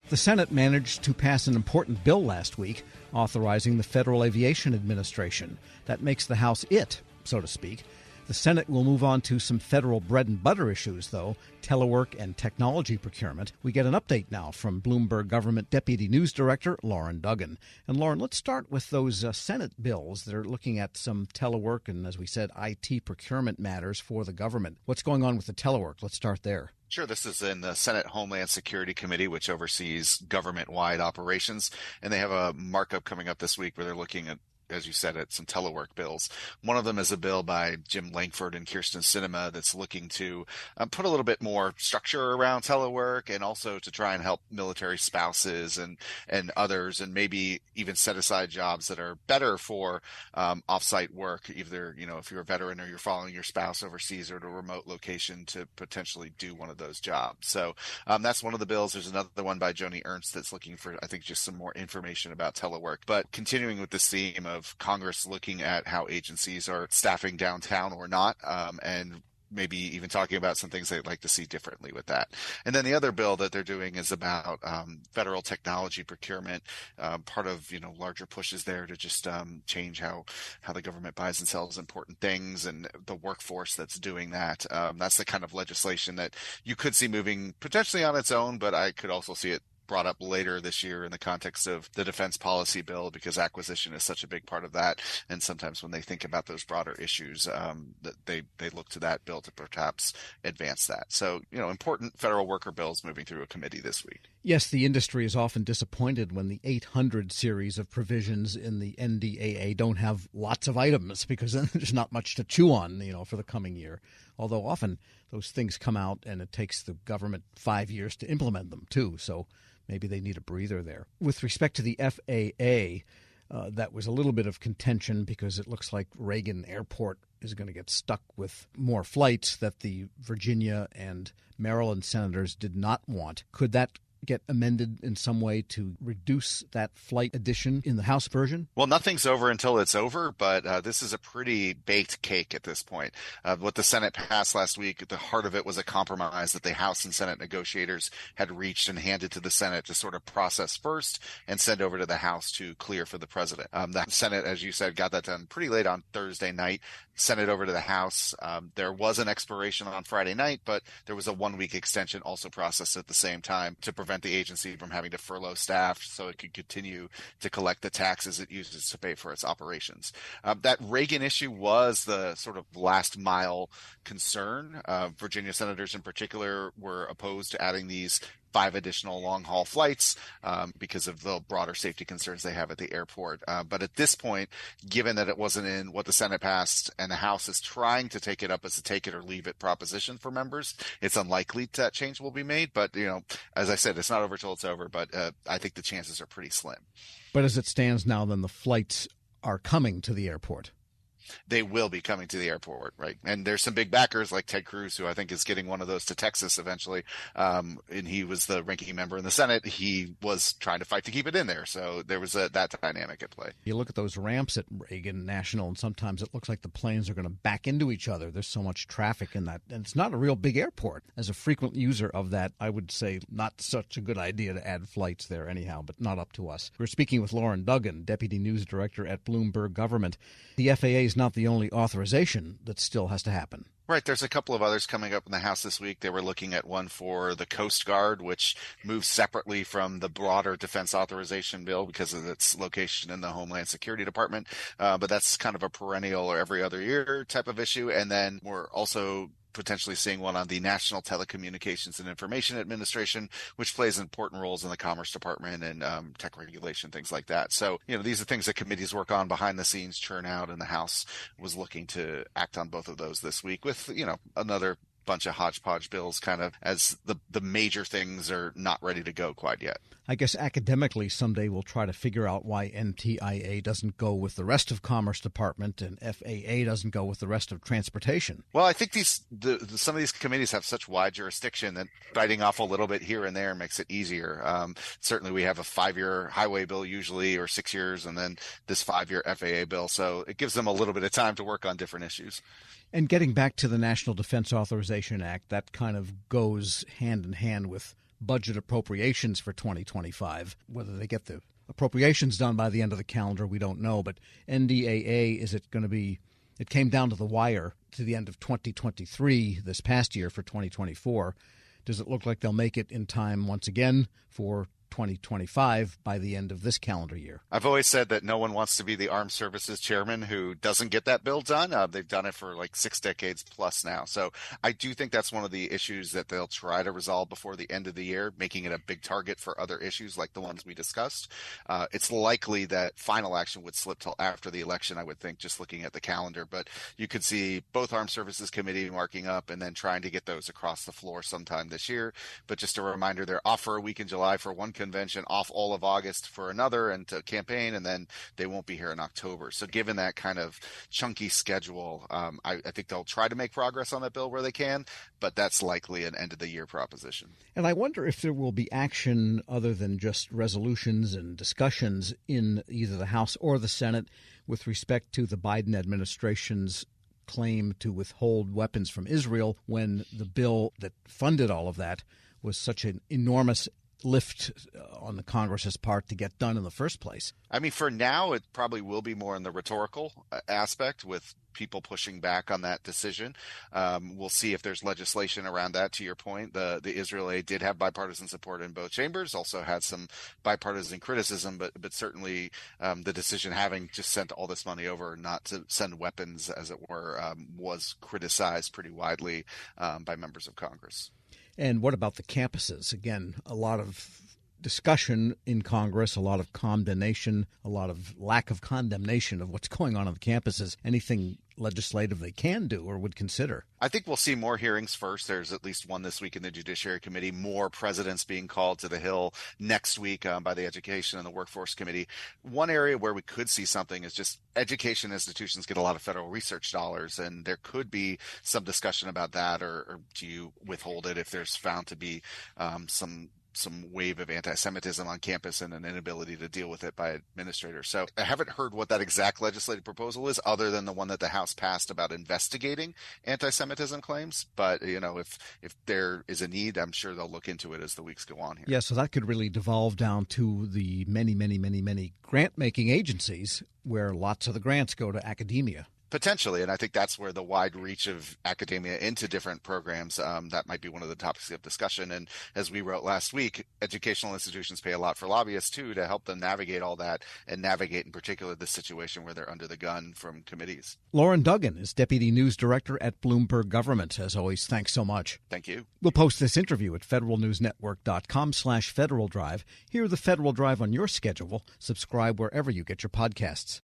The Senate managed to pass an important bill last week, authorizing the Federal Aviation Administration. That makes the House it, so to speak. The Senate will move on to some federal bread and butter issues, though, telework and technology procurement. We get an update now from Bloomberg Government Deputy News Director Loren Duggan. And Loren, let's start with those Senate bills that are looking at some telework and, as we said, IT procurement matters for the government. What's going on with the telework? Let's start there. Sure. This is in the Senate Homeland Security Committee, which oversees government-wide operations. And they have a markup coming up this week where they're looking at, as you said, at some telework bills. One of them is a bill by Jim Lankford and Kirsten Sinema that's looking to put a little bit more structure around telework and also to try and help military spouses and others, and maybe even set aside jobs that are better for offsite work, either, if you're a veteran or you're following your spouse overseas or at a remote location to potentially do one of those jobs. So that's one of the bills. There's another one by Joni Ernst that's looking for, I think, just some more information about telework. But continuing with this theme of Congress looking at how agencies are staffing downtown or not, and maybe even talking about some things they'd like to see differently with that. And then the other bill that they're doing is about federal technology procurement, part of, larger pushes there to just change how the government buys and sells important things and the workforce that's doing that. That's the kind of legislation that you could see moving potentially on its own, but I could also see it brought up later this year in the context of the defense policy bill, because acquisition is such a big part of that. And sometimes when they think about those broader issues, that they look to that bill to perhaps advance that. So, important federal worker bills moving through a committee this week. Yes, the industry is often disappointed when the 800 series of provisions in the NDAA don't have lots of items, because then there's not much to chew on, for the coming year. Although often those things come out and it takes the government 5 years to implement them too. So maybe they need a breather there. With respect to the FAA, that was a little bit of contention because it looks like Reagan Airport is going to get stuck with more flights that the Virginia and Maryland senators did not want. Could that get amended in some way to reduce that flight addition in the House version? Well, nothing's over until it's over, but this is a pretty baked cake at this point. What the Senate passed last week, at the heart of it was a compromise that the House and Senate negotiators had reached and handed to the Senate to sort of process first and send over to the House to clear for the president. The Senate, as you said, got that done pretty late on Thursday night, sent it over to the House. There was an expiration on Friday night, but there was a 1-week extension also processed at the same time to prevent the agency from having to furlough staff so it could continue to collect the taxes it uses to pay for its operations. That Reagan issue was the sort of last mile concern. Virginia senators in particular were opposed to adding these 5 additional long-haul flights because of the broader safety concerns they have at the airport. But at this point, given that it wasn't in what the Senate passed and the House is trying to take it up as a take it or leave it proposition for members, it's unlikely that change will be made. But, as I said, it's not over till it's over, but I think the chances are pretty slim. But as it stands now, then the flights are coming to the airport. They will be coming to the airport, right? And there's some big backers like Ted Cruz, who I think is getting one of those to Texas eventually. And he was the ranking member in the Senate. He was trying to fight to keep it in there. So there was that dynamic at play. You look at those ramps at Reagan National, and sometimes it looks like the planes are going to back into each other. There's so much traffic in that. And it's not a real big airport. As a frequent user of that, I would say not such a good idea to add flights there anyhow, but not up to us. We're speaking with Loren Duggan, Deputy News Director at Bloomberg Government. The FAA is not the only authorization that still has to happen. Right. There's a couple of others coming up in the House this week. They were looking at one for the Coast Guard, which moves separately from the broader defense authorization bill because of its location in the Homeland Security Department. But that's kind of a perennial or every other year type of issue. And then we're also potentially seeing one on the National Telecommunications and Information Administration, which plays important roles in the Commerce Department and tech regulation, things like that. So, these are things that committees work on behind the scenes, churn out, and the House was looking to act on both of those this week with, another bunch of hodgepodge bills kind of as the major things are not ready to go quite yet. I guess academically someday we'll try to figure out why NTIA doesn't go with the rest of Commerce Department and FAA doesn't go with the rest of Transportation. Well, I think some of these committees have such wide jurisdiction that biting off a little bit here and there makes it easier. Certainly we have a 5-year highway bill usually, or 6 years, and then this 5-year FAA bill. So it gives them a little bit of time to work on different issues. And getting back to the National Defense Authorization Act, that kind of goes hand in hand with budget appropriations for 2025. Whether they get the appropriations done by the end of the calendar, we don't know. But NDAA, is it going to be, it came down to the wire to the end of 2023 this past year for 2024. Does it look like they'll make it in time once again for 2025 by the end of this calendar year? I've always said that no one wants to be the Armed Services Chairman who doesn't get that bill done. They've done it for like 6 decades plus now. So I do think that's one of the issues that they'll try to resolve before the end of the year, making it a big target for other issues like the ones we discussed. It's likely that final action would slip till after the election, I would think, just looking at the calendar. But you could see both Armed Services Committee marking up and then trying to get those across the floor sometime this year. But just a reminder, they're off for a week in July for one convention, off all of August for another and to campaign, and then they won't be here in October. So given that kind of chunky schedule, I think they'll try to make progress on that bill where they can, but that's likely an end of the year proposition. And I wonder if there will be action other than just resolutions and discussions in either the House or the Senate with respect to the Biden administration's claim to withhold weapons from Israel, when the bill that funded all of that was such an enormous lift on the Congress's part to get done in the first place. I mean, for now, it probably will be more in the rhetorical aspect with people pushing back on that decision. We'll see if there's legislation around that. To your point, the Israel aid did have bipartisan support in both chambers, also had some bipartisan criticism, but certainly the decision having just sent all this money over not to send weapons, as it were, was criticized pretty widely by members of Congress. And what about the campuses? Again, a lot of discussion in Congress, a lot of condemnation, a lot of lack of condemnation of what's going on the campuses. Anything legislative they can do or would consider? I think we'll see more hearings first. There's at least one this week in the Judiciary Committee, more presidents being called to the Hill next week by the Education and the Workforce Committee. One area where we could see something is just education institutions get a lot of federal research dollars, and there could be some discussion about that, or do you withhold it if there's found to be some wave of anti-Semitism on campus and an inability to deal with it by administrators. So I haven't heard what that exact legislative proposal is, other than the one that the House passed about investigating anti-Semitism claims. But, you know, if there is a need, I'm sure they'll look into it as the weeks go on here. Yeah, so that could really devolve down to the many grant-making agencies where lots of the grants go to academia. Potentially, and I think that's where the wide reach of academia into different programs, that might be one of the topics of discussion. And as we wrote last week, educational institutions pay a lot for lobbyists, too, to help them navigate all that and navigate in particular the situation where they're under the gun from committees. Loren Duggan is Deputy News Director at Bloomberg Government. As always, thanks so much. Thank you. We'll post this interview at federalnewsnetwork.com/Federal Drive. Hear the Federal Drive on your schedule. Subscribe wherever you get your podcasts.